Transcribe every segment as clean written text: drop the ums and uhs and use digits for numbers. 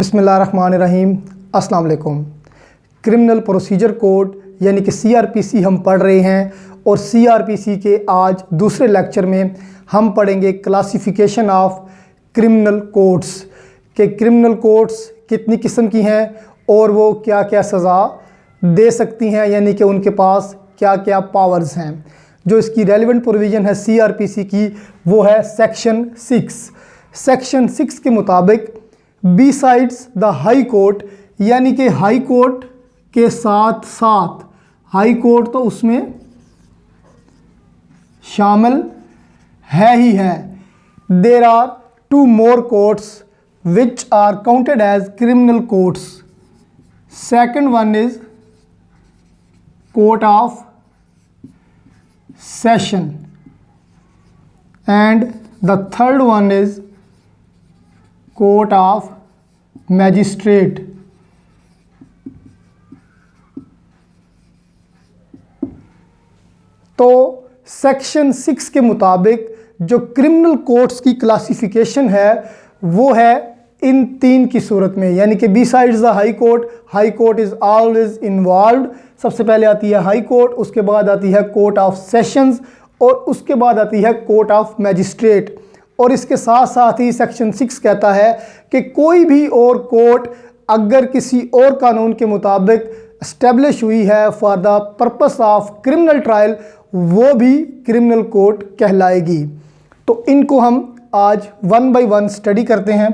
बिस्मिल्लाहिर्रहमानिर्रहीम। अस्सलाम वालेकुम। क्रिमिनल प्रोसीजर कोड यानी कि CRPC हम पढ़ रहे हैं और CRPC के आज दूसरे लेक्चर में हम पढ़ेंगे क्लासिफिकेशन ऑफ क्रिमिनल कोड्स के क्रिमिनल कोड्स कितनी किस्म की हैं और वो क्या क्या सज़ा दे सकती हैं, यानी कि उनके पास क्या क्या पावर्स हैं। जो इसकी रेलिवेंट प्रोविज़न है CRPC की वो है सेक्शन 6। सेक्शन 6 के मुताबिक बिसाइड्स द हाई कोर्ट, यानी कि हाई कोर्ट के साथ साथ, हाई कोर्ट तो उसमें शामिल है ही है, there are 2 more courts which are counted as criminal courts. Second one is court of session and the third one is court of magistrate. तो सेक्शन 6 के मुताबिक जो क्रिमिनल कोर्ट्स की क्लासिफिकेशन है वो है इन 3 की सूरत में, यानी कि besides the high court is always involved. सबसे पहले आती है हाई कोर्ट, उसके बाद आती है कोर्ट ऑफ सेशंस और उसके बाद आती है कोर्ट ऑफ मैजिस्ट्रेट। और इसके साथ साथ ही सेक्शन 6 कहता है कि कोई भी और कोर्ट अगर किसी और कानून के मुताबिक इस्टेब्लिश हुई है for the purpose of criminal trial, वो भी क्रिमिनल कोर्ट कहलाएगी। तो इनको हम आज 1 by 1 स्टडी करते हैं।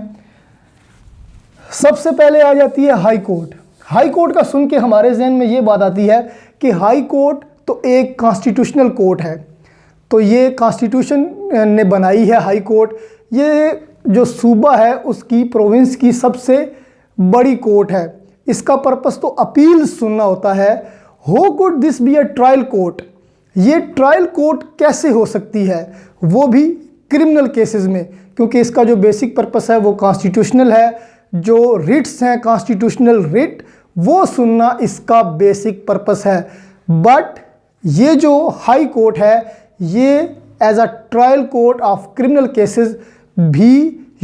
सबसे पहले आ जाती है हाई कोर्ट। हाई कोर्ट का सुन के हमारे जहन में ये बात आती है कि हाई कोर्ट तो एक कॉन्स्टिट्यूशनल कोर्ट है, तो ये कॉन्स्टिट्यूशन ने बनाई है हाई कोर्ट। ये जो सूबा है उसकी प्रोविंस की सबसे बड़ी कोर्ट है। इसका पर्पस तो अपील सुनना होता है। हो could this be a trial court, ये ट्रायल कोर्ट कैसे हो सकती है, वो भी क्रिमिनल केसेस में, क्योंकि इसका जो बेसिक पर्पस है वो कॉन्स्टिट्यूशनल है। जो रिट्स हैं कॉन्स्टिट्यूशनल रिट, वो सुनना इसका बेसिक पर्पस है। बट ये जो हाई कोर्ट है ये as a trial court of criminal cases भी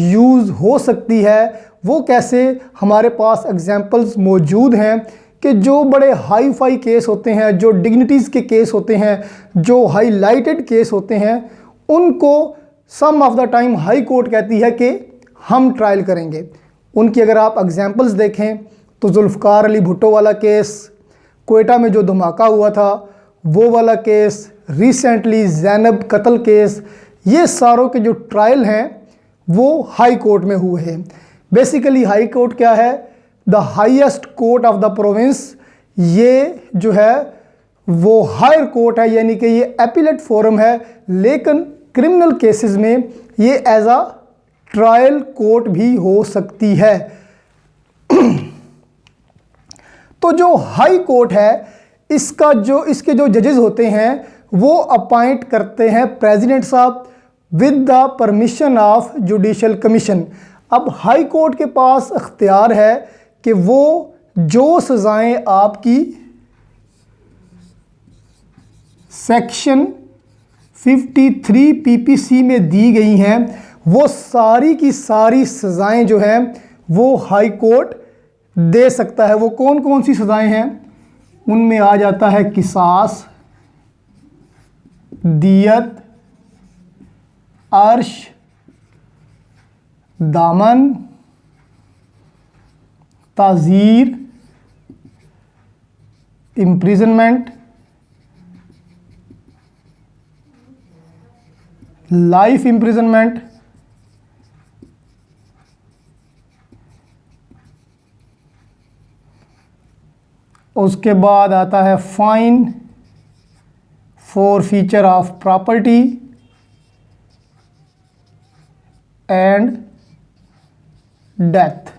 यूज़ हो सकती है। वो कैसे, हमारे पास एग्जांपल्स मौजूद हैं कि जो बड़े हाई फाई केस होते हैं, जो डिग्निटीज़ के केस होते हैं, जो हाईलाइटेड केस होते हैं, उनको some of the time high court कहती है कि हम ट्रायल करेंगे। उनकी अगर आप एग्जांपल्स देखें तो जुल्फ़कार अली भुट्टो वाला केस, कोयटा में जो धमाका हुआ था वो वाला केस, रिसेंटली ज़ैनब कत्ल केस, ये सारों के जो ट्रायल हैं वो हाई कोर्ट में हुए हैं। बेसिकली हाई कोर्ट क्या है? The highest court of the province. ये जो है वो हायर कोर्ट है, यानी कि ये एपीलेट फोरम है, लेकिन क्रिमिनल केसेस में ये एज अ ट्रायल कोर्ट भी हो सकती है। तो जो हाई कोर्ट है इसके जो जजेस होते हैं वो अपॉइंट करते हैं प्रेसिडेंट साहब with the permission of judicial commission. अब हाई कोर्ट के पास अख्तियार है कि वो जो सज़ाएं आपकी सेक्शन 53 PPC में दी गई हैं वो सारी की सारी सज़ाएं जो हैं वो हाई कोर्ट दे सकता है। वो कौन कौन सी सज़ाएं हैं? उनमें आ जाता है किसास, दियत, अर्श, दामन, ताज़ीर, इम्प्रिजनमेंट, लाइफ इम्प्रिजनमेंट, उसके बाद आता है fine, forfeiture of property and death.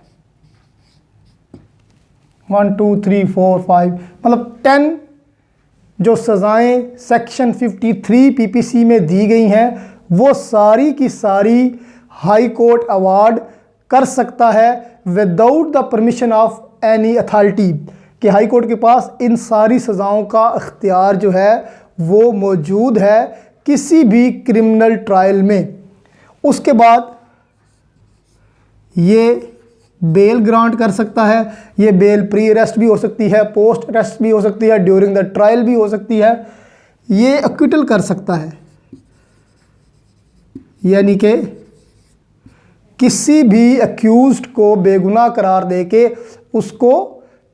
1 2 3 4 5 मतलब 10 जो सज़ाएं सेक्शन 53 PPC में दी गई हैं वो सारी की सारी हाई कोर्ट अवार्ड कर सकता है without the permission of any authority, कि हाई कोर्ट के पास इन सारी सज़ाओं का इख्तियार जो है वो मौजूद है किसी भी क्रिमिनल ट्रायल में। उसके बाद ये बेल ग्रांट कर सकता है। ये बेल प्री अरेस्ट भी हो सकती है, पोस्ट अरेस्ट भी हो सकती है, ड्यूरिंग द ट्रायल भी हो सकती है। ये एक्विटल कर सकता है, यानी कि किसी भी अक्यूज्ड को बेगुनाह करार देके उसको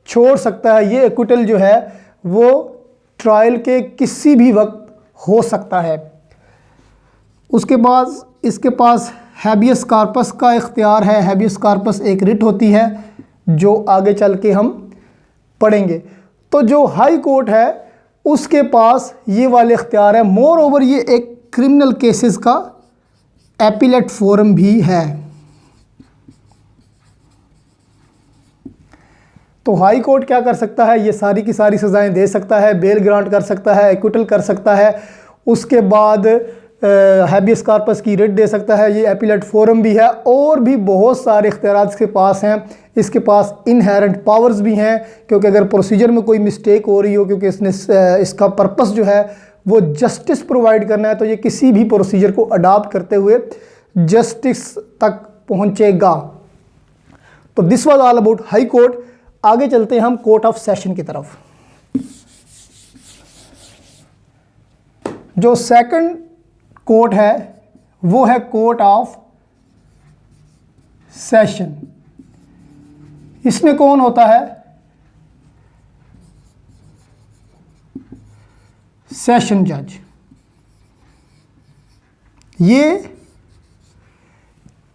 छोड़ सकता है। ये एक्विटल जो है वो ट्रायल के किसी भी वक्त हो सकता है। उसके बाद इसके पास हैबियस कार्पस का इख्तियार है। हैबियस कार्पस एक रिट होती है जो आगे चल के हम पढ़ेंगे। तो जो हाई कोर्ट है उसके पास ये वाले इख्तियार है। मोर ओवर ये एक क्रिमिनल केसेस का एपीलेट फोरम भी है। तो हाई कोर्ट क्या कर सकता है, ये सारी की सारी सज़ाएं दे सकता है, बेल ग्रांट कर सकता है, एक्विटल कर सकता है, उसके बाद हैबियस कार्पस की रिट दे सकता है, ये एपीलेट फोरम भी है, और भी बहुत सारे इख्तियार इसके पास हैं। इसके पास इनहेरेंट पावर्स भी हैं, क्योंकि अगर प्रोसीजर में कोई मिस्टेक हो रही हो, क्योंकि इसका पर्पस जो है वो जस्टिस प्रोवाइड करना है, तो ये किसी भी प्रोसीजर को अडॉप्ट करते हुए जस्टिस तक पहुंचेगा। तो this was all about high court. आगे चलते हैं हम कोर्ट ऑफ सेशन की तरफ। जो सेकंड कोर्ट है वो है कोर्ट ऑफ सेशन। इसमें कौन होता है, सेशन जज। ये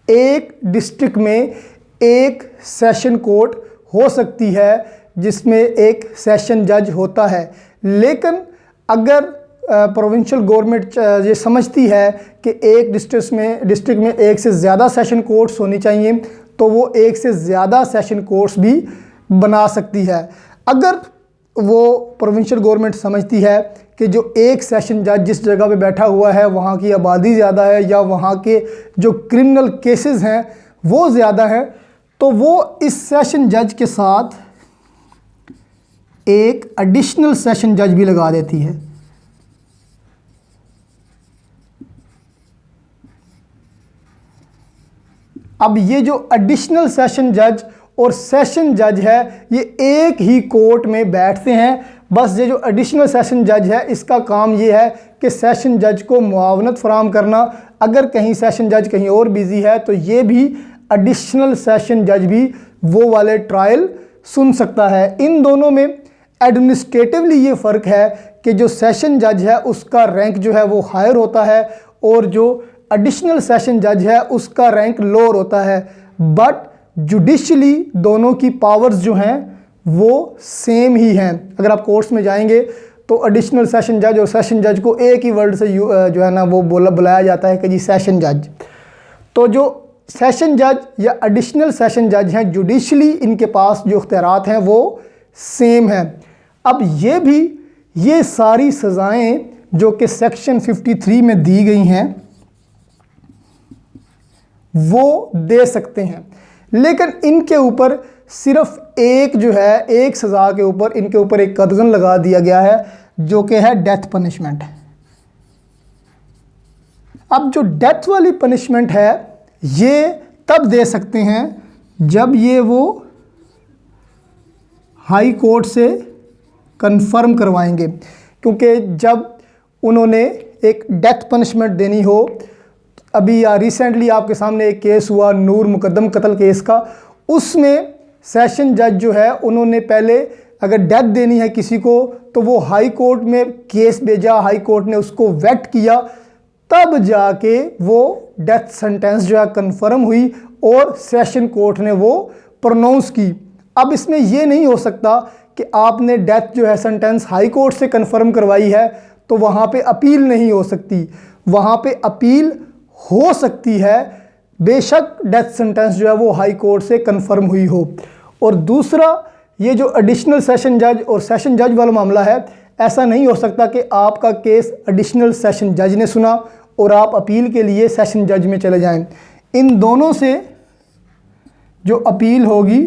एक डिस्ट्रिक्ट में एक सेशन कोर्ट हो सकती है जिसमें एक सेशन जज होता है, लेकिन अगर प्रोविंशियल गवर्नमेंट ये समझती है कि एक डिस्ट्रिक्ट में एक से ज़्यादा सेशन कोर्ट्स होनी चाहिए, तो वो एक से ज़्यादा सेशन कोर्ट्स भी बना सकती है। अगर वो प्रोविंशियल गवर्नमेंट समझती है कि जो एक सेशन जज जिस जगह पे बैठा हुआ है वहाँ की आबादी ज़्यादा है, या वहाँ के जो क्रिमिनल केसेस हैं वो ज़्यादा हैं, तो वो इस सेशन जज के साथ एक एडिशनल सेशन जज भी लगा देती है। अब ये जो एडिशनल सेशन जज और सेशन जज है ये एक ही कोर्ट में बैठते हैं। बस ये जो एडिशनल सेशन जज है इसका काम ये है कि सेशन जज को मुआवनत फराहम करना। अगर कहीं सेशन जज कहीं और बिजी है तो ये भी एडिशनल सेशन जज भी वो वाले ट्रायल सुन सकता है। इन दोनों में एडमिनिस्ट्रेटिवली ये फ़र्क है कि जो सेशन जज है उसका रैंक जो है वो हायर होता है, और जो एडिशनल सेशन जज है उसका रैंक लोअर होता है। बट जुडिशली दोनों की पावर्स जो हैं वो सेम ही हैं। अगर आप कोर्ट्स में जाएंगे तो एडिशनल सेशन जज और सेशन जज को एक ही वर्ड से जो है ना वो बुलाया जाता है कि जी सेशन जज। तो जो सेशन जज या एडिशनल सेशन जज हैं जुडिशली इनके पास जो इख्तियारात हैं वो सेम हैं। अब ये सारी सज़ाएं जो कि सेक्शन 53 में दी गई हैं वो दे सकते हैं, लेकिन इनके ऊपर सिर्फ एक जो है एक सज़ा के ऊपर इनके ऊपर एक कदगन लगा दिया गया है जो कि है डेथ पनिशमेंट। अब जो डेथ वाली पनिशमेंट है ये तब दे सकते हैं जब ये वो हाई कोर्ट से कंफर्म करवाएंगे, क्योंकि जब उन्होंने एक डेथ पनिशमेंट देनी हो, अभी या रिसेंटली आपके सामने एक केस हुआ नूर मुकद्दम कत्ल केस का, उसमें सेशन जज जो है उन्होंने पहले अगर डेथ देनी है किसी को तो वो हाई कोर्ट में केस भेजा, हाई कोर्ट ने उसको वेट किया, तब जाके वो डेथ सेंटेंस जो है कंफर्म हुई और सेशन कोर्ट ने वो प्रोनाउंस की। अब इसमें ये नहीं हो सकता कि आपने डेथ जो है सेंटेंस हाई कोर्ट से कंफर्म करवाई है तो वहाँ पे अपील नहीं हो सकती, वहाँ पे अपील हो सकती है बेशक डेथ सेंटेंस जो है वो हाई कोर्ट से कंफर्म हुई हो। और दूसरा, ये जो एडिशनल सेशन जज और सेशन जज वाला मामला है, ऐसा नहीं हो सकता कि आपका केस एडिशनल सेशन जज ने सुना और आप अपील के लिए सेशन जज में चले जाएं। इन दोनों से जो अपील होगी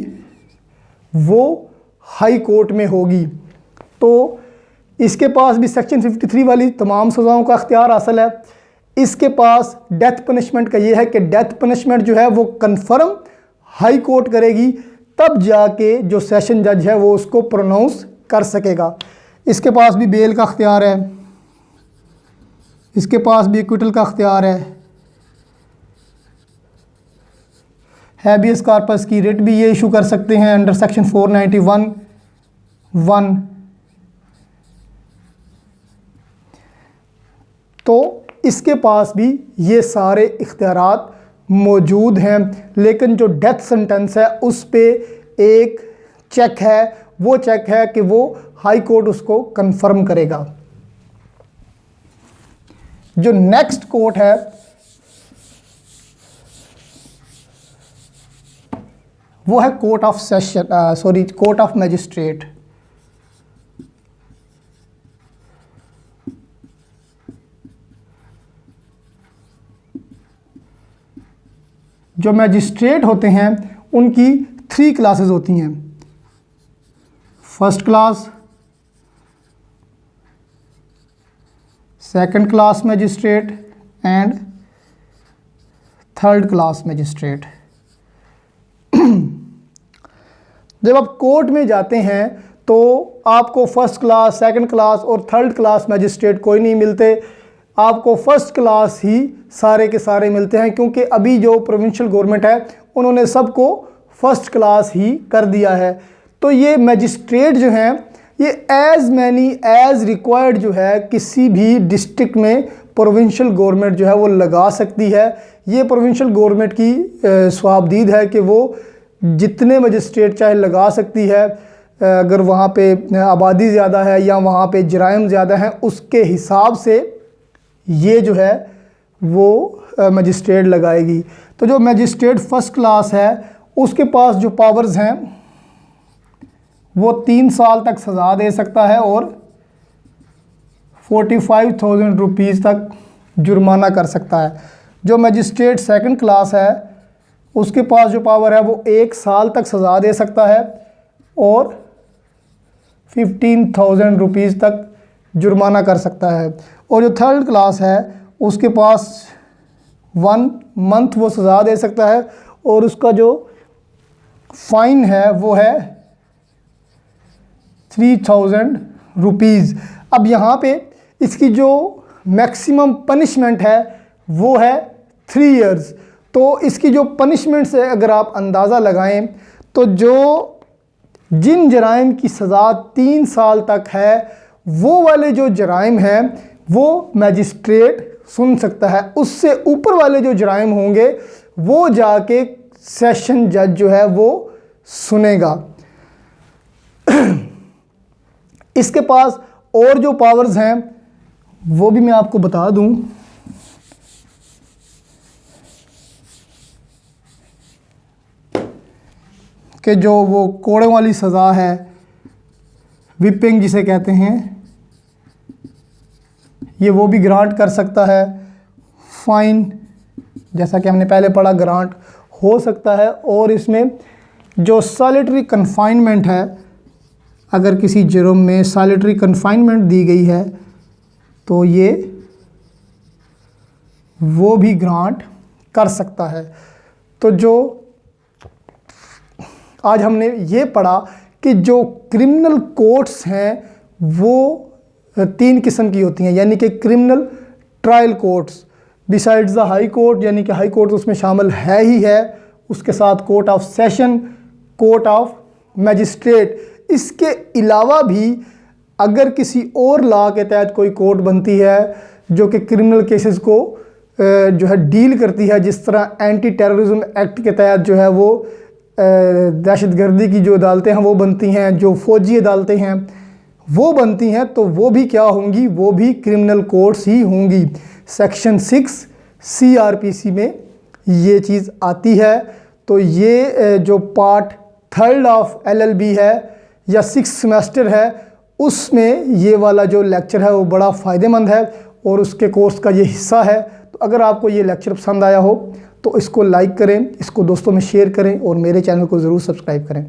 वो हाई कोर्ट में होगी। तो इसके पास भी सेक्शन 53 वाली तमाम सज़ाओं का अख्तियार हासिल है। इसके पास डेथ पनिशमेंट का ये है कि डेथ पनिशमेंट जो है वो कन्फर्म हाई कोर्ट करेगी, तब जाके जो सेशन जज है वो उसको प्रोनाउंस कर सकेगा। इसके पास भी बेल का अख्तियार है, इसके पास भी एक्विटल का अख्तियार है, हैबियस कॉर्पस की रिट भी ये इशू कर सकते हैं अंडर सेक्शन 491(1). तो इसके पास भी ये सारे इख्तियारात मौजूद हैं, लेकिन जो डेथ सेंटेंस है उस पे एक चेक है, वो चेक है कि वो हाई कोर्ट उसको कंफर्म करेगा। जो नेक्स्ट कोर्ट है वो है court of session, court of magistrate. जो मैजिस्ट्रेट होते हैं उनकी 3 क्लासेस होती हैं, first class, second class magistrate and third class magistrate. जब आप कोर्ट में जाते हैं तो आपको फर्स्ट क्लास, सेकंड क्लास और थर्ड क्लास मैजिस्ट्रेट कोई नहीं मिलते, आपको फर्स्ट क्लास ही सारे के सारे मिलते हैं, क्योंकि अभी जो प्रोविंशियल गवर्नमेंट है उन्होंने सबको फर्स्ट क्लास ही कर दिया है। तो ये मैजिस्ट्रेट जो हैं ये एज़ मैनी एज़ रिक्वायर्ड जो है किसी भी डिस्ट्रिक्ट में प्रोविंशियल गवर्नमेंट जो है वो लगा सकती है। ये प्रोविंशियल गवर्नमेंट की स्वाबदीद है कि वो जितने मजिस्ट्रेट चाहे लगा सकती है, अगर वहाँ पे आबादी ज़्यादा है या वहाँ पे जराइम ज़्यादा हैं उसके हिसाब से ये जो है वो मजिस्ट्रेट लगाएगी। तो जो मजिस्ट्रेट फर्स्ट क्लास है उसके पास जो पावर्स हैं वो 3 साल तक सज़ा दे सकता है और 45,000 रुपीज़ तक जुर्माना कर सकता है। जो मजिस्ट्रेट सेकंड क्लास है उसके पास जो पावर है वो 1 साल तक सज़ा दे सकता है और 15,000 रुपीज़ तक जुर्माना कर सकता है। और जो थर्ड क्लास है उसके पास 1 मंथ वो सज़ा दे सकता है और उसका जो फ़ाइन है वो है 3,000 रुपीज़। अब यहाँ पे इसकी जो मैक्सिमम पनिशमेंट है वो है 3 इयर्स। तो इसकी जो पनिशमेंट से अगर आप अंदाज़ा लगाएं तो जो जिन जराइम की सज़ा 3 साल तक है वो वाले जो जराइम हैं वो मैजिस्ट्रेट सुन सकता है, उससे ऊपर वाले जो जराइम होंगे वो जाके सेशन जज जो है वो सुनेगा। इसके पास और जो पावर्स हैं वो भी मैं आपको बता दूं कि जो वो कोड़ों वाली सज़ा है, विपिंग जिसे कहते हैं, ये वो भी ग्रांट कर सकता है। फ़ाइन जैसा कि हमने पहले पढ़ा ग्रांट हो सकता है। और इसमें जो सॉलिटरी कन्फाइनमेंट है, अगर किसी जुर्म में सॉलिटरी कन्फाइनमेंट दी गई है तो ये वो भी ग्रांट कर सकता है। तो जो आज हमने ये पढ़ा कि जो क्रिमिनल कोर्ट्स हैं वो 3 किस्म की होती हैं, यानी कि criminal trial courts besides the high court, यानी कि हाई कोर्ट उसमें शामिल है ही है, उसके साथ court of session, court of magistrate. इसके अलावा भी अगर किसी और लॉ के तहत कोई कोर्ट बनती है जो कि क्रिमिनल केसेस को जो है डील करती है, जिस तरह एंटी टेररिज्म एक्ट के तहत जो है वो दहशतगर्दी की जो अदालतें हैं वो बनती हैं, जो फ़ौजी अदालतें हैं वो बनती हैं, तो वो भी क्या होंगी, वो भी क्रिमिनल कोर्ट्स ही होंगी। सेक्शन 6 CRPC में ये चीज़ आती है। तो ये जो पार्ट 3 ऑफ LLB है या 6th सेमेस्टर है उसमें ये वाला जो लेक्चर है वो बड़ा फ़ायदेमंद है और उसके कोर्स का ये हिस्सा है। तो अगर आपको ये लेक्चर पसंद आया हो तो इसको लाइक करें, इसको दोस्तों में शेयर करें और मेरे चैनल को ज़रूर सब्सक्राइब करें।